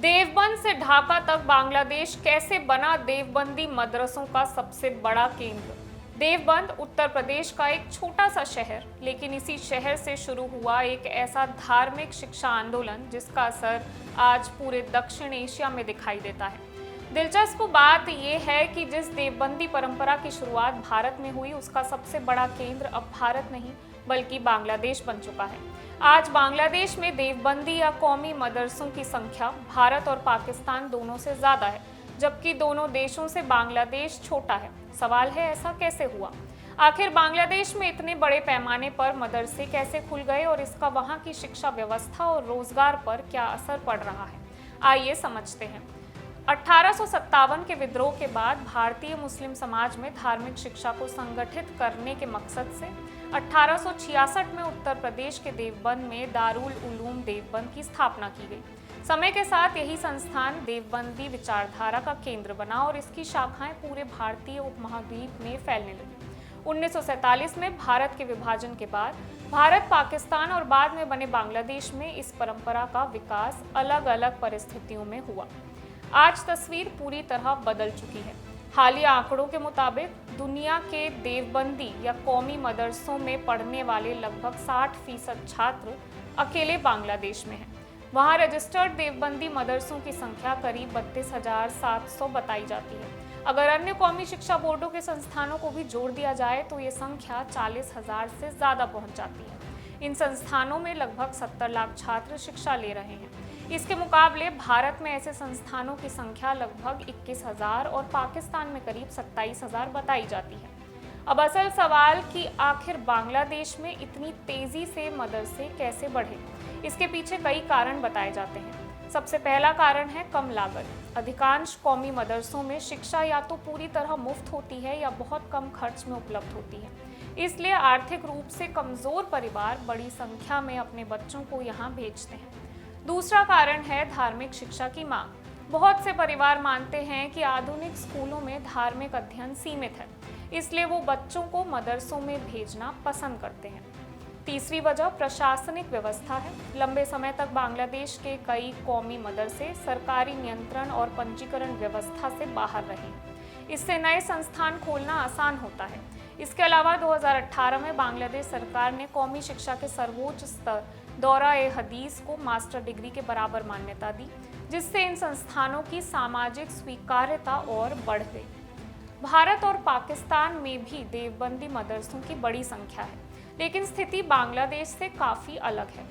देवबंद से ढाका तक बांग्लादेश कैसे बना देवबंदी मदरसों का सबसे बड़ा केंद्र। देवबंद उत्तर प्रदेश का एक छोटा सा शहर, लेकिन इसी शहर से शुरू हुआ एक ऐसा धार्मिक शिक्षा आंदोलन जिसका असर आज पूरे दक्षिण एशिया में दिखाई देता है। दिलचस्प बात यह है कि जिस देवबंदी परंपरा की शुरुआत भारत में हुई, उसका सबसे बड़ा केंद्र अब भारत नहीं बल्कि बांग्लादेश बन चुका है। आज बांग्लादेश में देवबंदी या कौमी मदरसों की संख्या भारत और पाकिस्तान दोनों से ज्यादा है, जबकि दोनों देशों से बांग्लादेश छोटा है। सवाल है, ऐसा कैसे हुआ? आखिर बांग्लादेश में इतने बड़े पैमाने पर मदरसे कैसे खुल गए और इसका वहां की शिक्षा व्यवस्था और रोजगार पर क्या असर पड़ रहा है? आइए समझते हैं। 1857 के विद्रोह के बाद भारतीय मुस्लिम समाज में धार्मिक शिक्षा को संगठित करने के मकसद से 1866 में उत्तर प्रदेश के देवबंद में दारुल उलूम देवबंद की स्थापना की गई। समय के साथ यही संस्थान देवबंदी विचारधारा का केंद्र बना और इसकी शाखाएं पूरे भारतीय उपमहाद्वीप में फैलने लगी। 1947 में भारत के विभाजन के बाद भारत, पाकिस्तान और बाद में बने बांग्लादेश में इस परंपरा का विकास अलग अलग परिस्थितियों में हुआ। आज तस्वीर पूरी तरह बदल चुकी है। हालिया आंकड़ों के मुताबिक दुनिया के देवबंदी या कौमी मदरसों में पढ़ने वाले लगभग 60% छात्र अकेले बांग्लादेश में हैं। वहां रजिस्टर्ड देवबंदी मदरसों की संख्या करीब 32,700 बताई जाती है। अगर अन्य कौमी शिक्षा बोर्डों के संस्थानों को भी जोड़ दिया जाए तो ये संख्या 40,000 से ज्यादा पहुंच जाती है। इन संस्थानों में लगभग 70 लाख छात्र शिक्षा ले रहे हैं। इसके मुकाबले भारत में ऐसे संस्थानों की संख्या लगभग 21,000 और पाकिस्तान में करीब 27,000 बताई जाती है। अब असल सवाल कि आखिर बांग्लादेश में इतनी तेजी से मदरसे कैसे बढ़े? इसके पीछे कई कारण बताए जाते हैं। सबसे पहला कारण है कम लागत। अधिकांश कौमी मदरसों में शिक्षा या तो पूरी तरह मुफ्त होती है या बहुत कम खर्च में उपलब्ध होती है। इसलिए आर्थिक रूप से कमजोर परिवार बड़ी संख्या में अपने बच्चों को यहाँ भेजते हैं। दूसरा कारण है धार्मिक शिक्षा की मांग। बहुत से परिवार मानते हैं कि आधुनिक स्कूलों में धार्मिक अध्ययन सीमित है, इसलिए वो बच्चों को मदरसों में भेजना पसंद करते हैं। तीसरी वजह प्रशासनिक व्यवस्था है। लंबे समय तक बांग्लादेश के कई कौमी मदरसे सरकारी नियंत्रण और पंजीकरण व्यवस्था से बाहर रहे। इससे नए संस्थान खोलना आसान होता है। इसके अलावा 2018 में बांग्लादेश सरकार ने कौमी शिक्षा के सर्वोच्च स्तर दौरा-ए-हदीस को मास्टर डिग्री के बराबर मान्यता दी, जिससे इन संस्थानों की सामाजिक स्वीकार्यता और बढ़ गई। भारत और पाकिस्तान में भी देवबंदी मदरसों की बड़ी संख्या है, लेकिन स्थिति बांग्लादेश से काफी अलग है।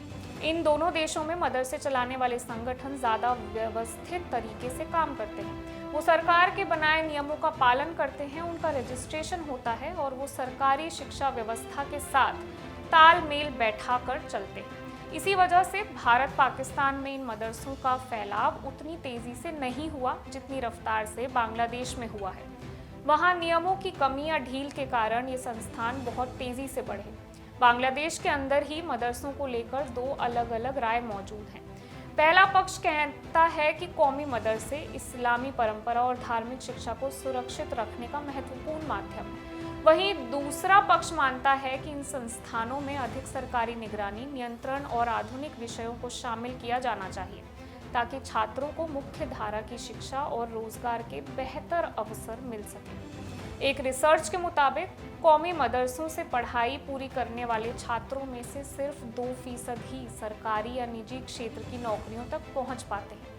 इन दोनों देशों में मदरसे चलाने वाले संगठन ज्यादा व्यवस्थित तरीके से काम करते हैं। वो सरकार के बनाए नियमों का पालन करते हैं, उनका रजिस्ट्रेशन होता है और वो सरकारी शिक्षा व्यवस्था के साथ तालमेल बैठाकर चलते हैं। इसी वजह से भारत पाकिस्तान में इन मदरसों का फैलाव उतनी तेजी से नहीं हुआ जितनी रफ्तार से बांग्लादेश में हुआ है। वहां नियमों की कमी या ढील के कारण ये संस्थान बहुत तेजी से बढ़े। बांग्लादेश के अंदर ही मदरसों को लेकर दो अलग अलग राय मौजूद हैं। पहला पक्ष कहता है कि कौमी मदरसे इस्लामी परंपरा और धार्मिक शिक्षा को सुरक्षित रखने का महत्वपूर्ण माध्यम है। वहीं दूसरा पक्ष मानता है कि इन संस्थानों में अधिक सरकारी निगरानी, नियंत्रण और आधुनिक विषयों को शामिल किया जाना चाहिए, ताकि छात्रों को मुख्य धारा की शिक्षा और रोजगार के बेहतर अवसर मिल सके। एक रिसर्च के मुताबिक कौमी मदरसों से पढ़ाई पूरी करने वाले छात्रों में से सिर्फ 2% ही सरकारी या निजी क्षेत्र की नौकरियों तक पहुंच पाते हैं।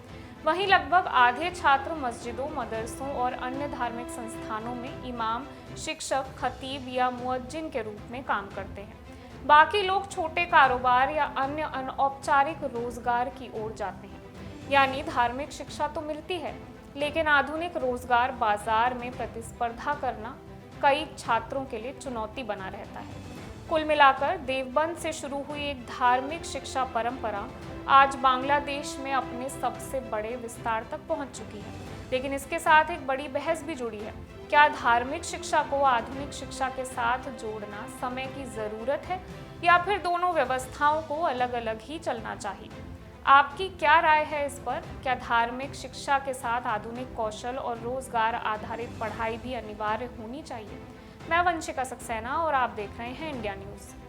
वहीं लगभग आधे छात्र मस्जिदों, मदरसों और अन्य धार्मिक संस्थानों में इमाम, शिक्षक, खतीब या मुअज्जिन के रूप में काम करते हैं। बाकी लोग छोटे कारोबार या अन्य अनौपचारिक रोजगार की ओर जाते हैं। यानी धार्मिक शिक्षा तो मिलती है, लेकिन आधुनिक रोजगार बाजार में प्रतिस्पर्धा करना कई छात्रों के लिए चुनौती बना रहता है। कुल मिलाकर देवबंद से शुरू हुई एक धार्मिक शिक्षा परंपरा आज बांग्लादेश में अपने सबसे बड़े विस्तार तक पहुंच चुकी है। लेकिन इसके साथ एक बड़ी बहस भी जुड़ी है। क्या धार्मिक शिक्षा को आधुनिक शिक्षा के साथ जोड़ना समय की जरूरत है या फिर दोनों व्यवस्थाओं को अलग अलग ही चलना चाहिए? आपकी क्या राय है इस पर? क्या धार्मिक शिक्षा के साथ आधुनिक कौशल और रोजगार आधारित पढ़ाई भी अनिवार्य होनी चाहिए? मैं वंशिका सक्सेना और आप देख रहे हैं इंडिया न्यूज़।